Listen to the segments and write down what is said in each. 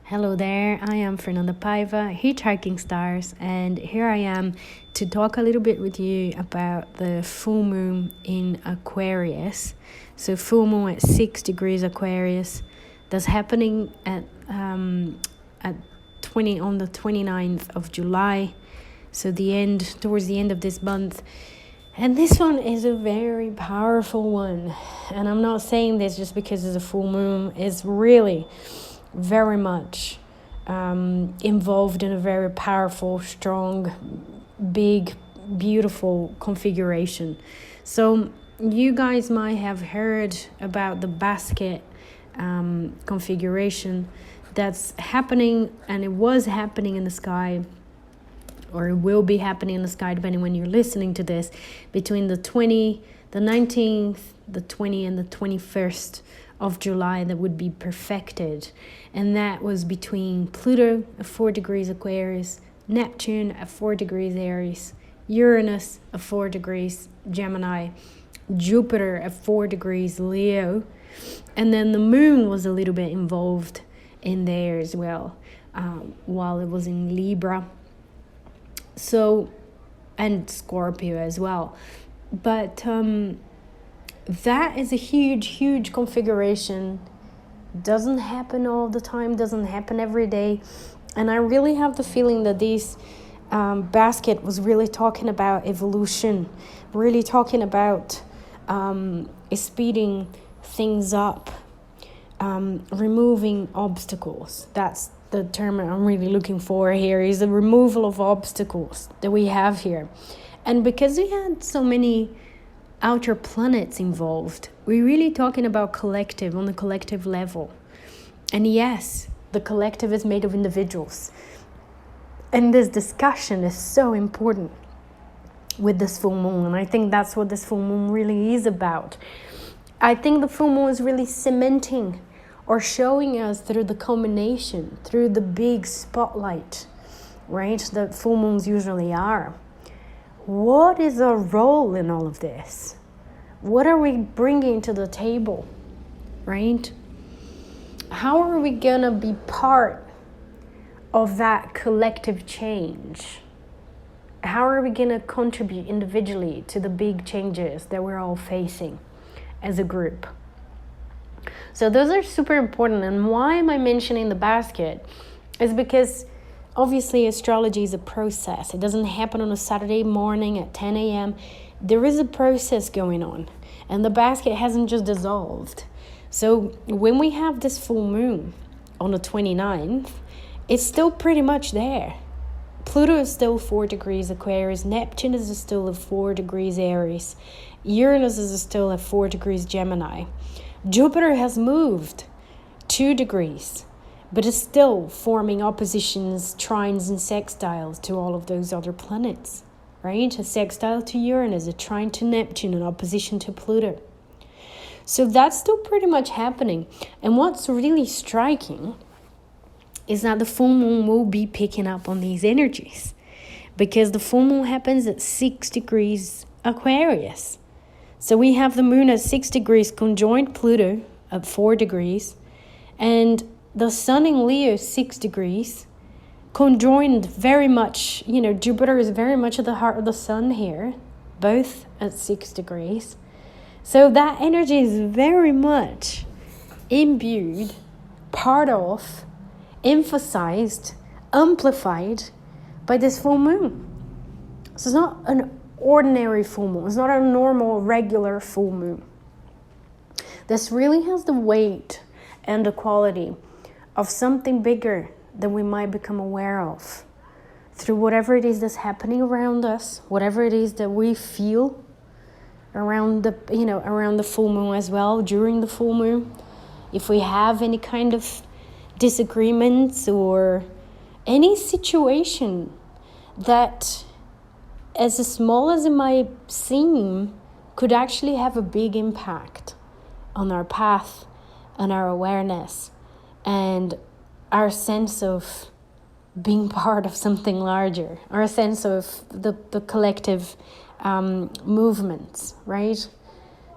Hello there, I am Fernanda Paiva, Hitchhiking Stars, and here I am to talk a little bit with you about the full moon in Aquarius. So full moon at 6 degrees Aquarius, that's happening at 20 on the 29th of July. So towards the end of this month. And this one is a very powerful one. And I'm not saying this just because it's a full moon. It's really very much involved in a very powerful, strong, big, beautiful configuration. So you guys might have heard about the basket configuration that's happening, and it was happening in the sky, or it will be happening in the sky depending when you're listening to this, between the 19th, the 20th and the 21st of July, that would be perfected. And that was between Pluto at 4 degrees Aquarius, Neptune at 4 degrees Aries, Uranus at 4 degrees Gemini, Jupiter at 4 degrees Leo, and then the moon was a little bit involved in there as well, while it was in Libra. So, and Scorpio as well. But that is a huge configuration. Doesn't happen all the time, doesn't happen every day. And I really have the feeling that this basket was really talking about evolution, really talking about speeding things up, removing obstacles. That's the term I'm really looking for here, is the removal of obstacles that we have here. And because we had so many outer planets involved, we're really talking about collective, on the collective level. And yes, the collective is made of individuals. And this discussion is so important with this full moon. And I think that's what this full moon really is about. I think the full moon is really cementing or showing us through the culmination, through the big spotlight, right, that full moons usually are. What is our role in all of this? What are we bringing to the table, right? How are we gonna be part of that collective change? How are we gonna contribute individually to the big changes that we're all facing as a group? So those are super important. And why am I mentioning the basket? Is because obviously astrology is a process. It doesn't happen on a Saturday morning at 10 a.m. There is a process going on. And the basket hasn't just dissolved. So when we have this full moon on the 29th, it's still pretty much there. Pluto is still 4 degrees Aquarius. Neptune is still at 4 degrees Aries. Uranus is still at 4 degrees Gemini. Jupiter has moved 2 degrees, but is still forming oppositions, trines, and sextiles to all of those other planets, right? A sextile to Uranus, a trine to Neptune, an opposition to Pluto. So that's still pretty much happening. And what's really striking is that the full moon will be picking up on these energies, because the full moon happens at 6 degrees Aquarius. So we have the moon at 6 degrees conjoined Pluto at 4 degrees, and the sun in Leo 6 degrees conjoined very much, Jupiter is very much at the heart of the sun here, both at 6 degrees. So that energy is very much imbued, part of, emphasized, amplified by this full moon. So it's not an ordinary full moon. It's not a normal, regular full moon. This really has the weight and the quality of something bigger than we might become aware of through whatever it is that's happening around us, whatever it is that we feel around the full moon as well, during the full moon. If we have any kind of disagreements or any situation that, as small as it might seem, could actually have a big impact on our path and our awareness and our sense of being part of something larger, our sense of the collective movements, right?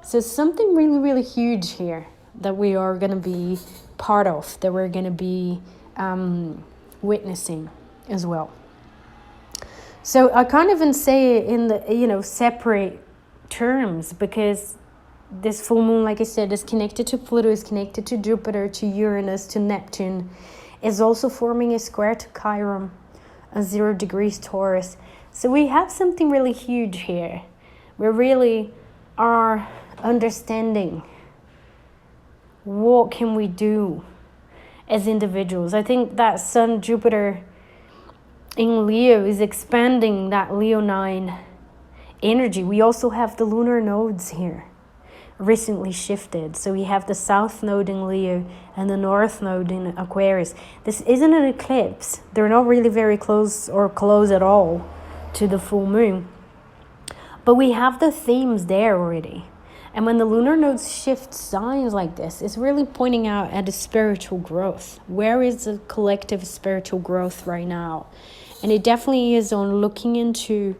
So something really, really huge here that we are going to be part of, that we're going to be witnessing as well. So I can't even say it in the, separate terms, because this full moon, like I said, is connected to Pluto, is connected to Jupiter, to Uranus, to Neptune, is also forming a square to Chiron, a 0 degrees Taurus. So we have something really huge here. We really are understanding what can we do as individuals. I think that Sun, Jupiter in Leo is expanding that Leonine energy. We also have the lunar nodes here, recently shifted. So we have the South node in Leo and the North node in Aquarius. This isn't an eclipse. They're not really very close or close at all to the full moon. But we have the themes there already. And when the lunar nodes shift signs like this, it's really pointing out at the spiritual growth. Where is the collective spiritual growth right now? And it definitely is on looking into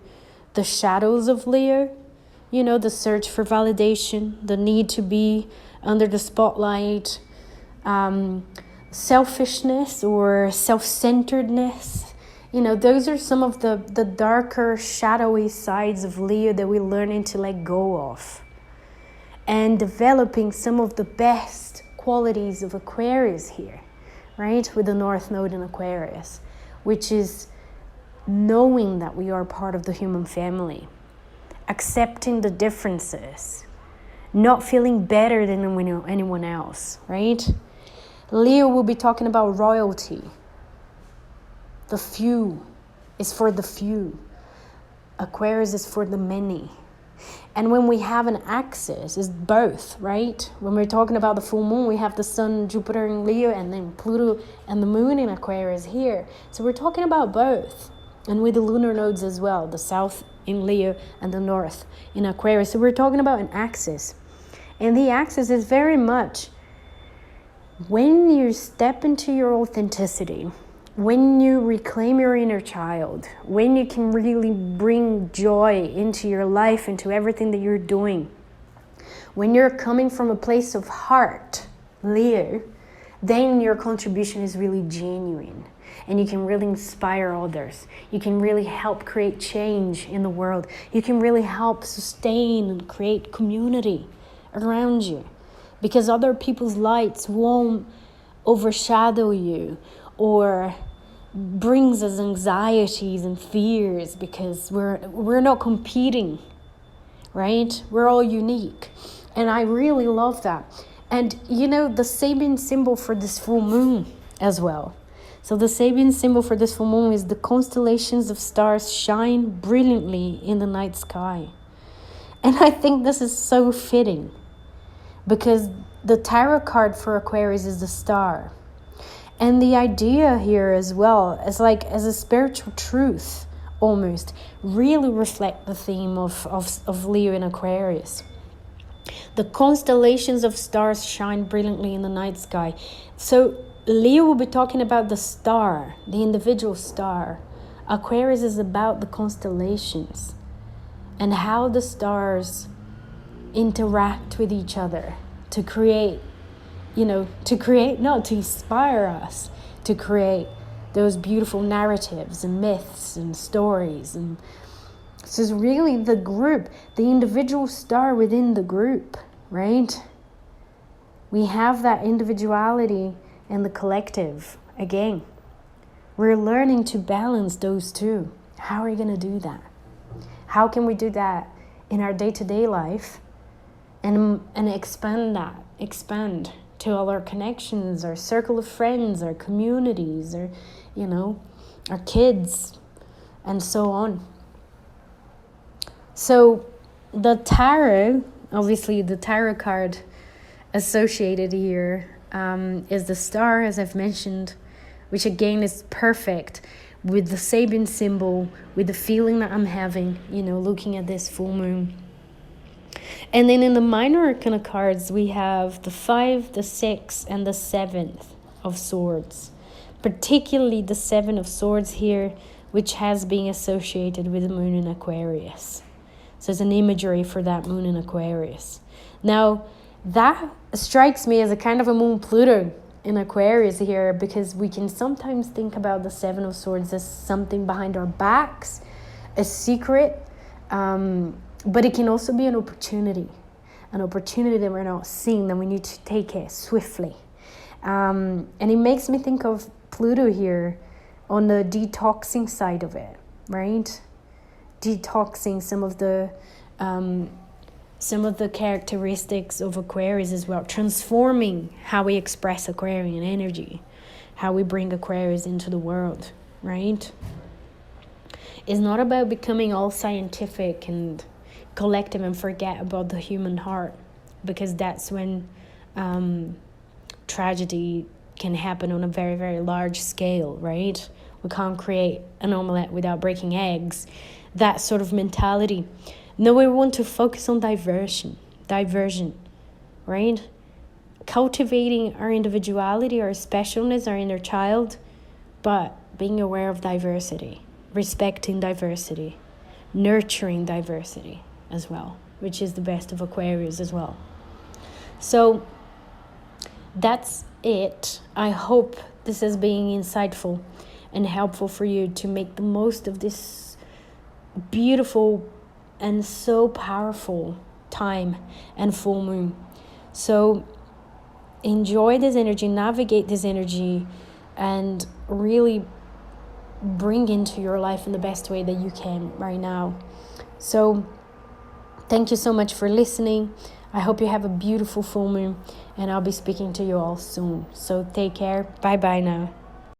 the shadows of Leo, the search for validation, the need to be under the spotlight, selfishness or self-centeredness. Those are some of the darker, shadowy sides of Leo that we're learning to let go of. And developing some of the best qualities of Aquarius here, right? With the North Node in Aquarius, which is knowing that we are part of the human family, accepting the differences, not feeling better than anyone else, right? Leo will be talking about royalty. The few is for the few. Aquarius is for the many. And when we have an axis, it's both, right? When we're talking about the full moon, we have the Sun, Jupiter in Leo, and then Pluto and the moon in Aquarius here. So we're talking about both. And with the lunar nodes as well, the South in Leo and the North in Aquarius. So we're talking about an axis. And the axis is very much when you step into your authenticity, when you reclaim your inner child, when you can really bring joy into your life, into everything that you're doing, when you're coming from a place of heart, Leo, then your contribution is really genuine. And you can really inspire others. You can really help create change in the world. You can really help sustain and create community around you, because other people's lights won't overshadow you or brings us anxieties and fears, because we're not competing, right? We're all unique. And I really love that. And the Sabian symbol for this full moon as well. So the Sabian symbol for this full moon is the constellations of stars shine brilliantly in the night sky. And I think this is so fitting, because the tarot card for Aquarius is the star. And the idea here as well is like as a spiritual truth almost really reflect the theme of Leo in Aquarius. The constellations of stars shine brilliantly in the night sky. So Leo will be talking about the star, the individual star. Aquarius is about the constellations and how the stars interact with each other to create, to inspire us to create those beautiful narratives and myths and stories. And this is really the group, the individual star within the group, right? We have that individuality and the collective. Again, we're learning to balance those two. How are we going to do that? How can we do that in our day-to-day life and expand to all our connections, our circle of friends, our communities, or our kids, and so on. So the tarot, obviously the tarot card associated here is the star, as I've mentioned, which again is perfect with the Sabian symbol, with the feeling that I'm having, looking at this full moon. And then in the minor arcana cards, we have the 5, the 6, and the 7th of swords. Particularly the 7 of swords here, which has been associated with the moon in Aquarius. So it's an imagery for that moon in Aquarius. Now, that strikes me as a kind of a moon Pluto in Aquarius here, because we can sometimes think about the Seven of Swords as something behind our backs, a secret, but it can also be an opportunity that we're not seeing, that we need to take it swiftly. And it makes me think of Pluto here on the detoxing side of it, right? Detoxing some of the characteristics of Aquarius as well, transforming how we express Aquarian energy, how we bring Aquarius into the world, right? It's not about becoming all scientific and collective and forget about the human heart, because that's when tragedy can happen on a very, very large scale, right? We can't create an omelette without breaking eggs. That sort of mentality. No, we want to focus on diversion, right? Cultivating our individuality, our specialness, our inner child, but being aware of diversity, respecting diversity, nurturing diversity as well, which is the best of Aquarius as well. So that's it. I hope this has been insightful and helpful for you to make the most of this beautiful and so powerful time and full moon. So enjoy this energy, navigate this energy, and really bring into your life in the best way that you can right now. So thank you so much for listening. I hope you have a beautiful full moon, and I'll be speaking to you all soon. So take care. Bye now.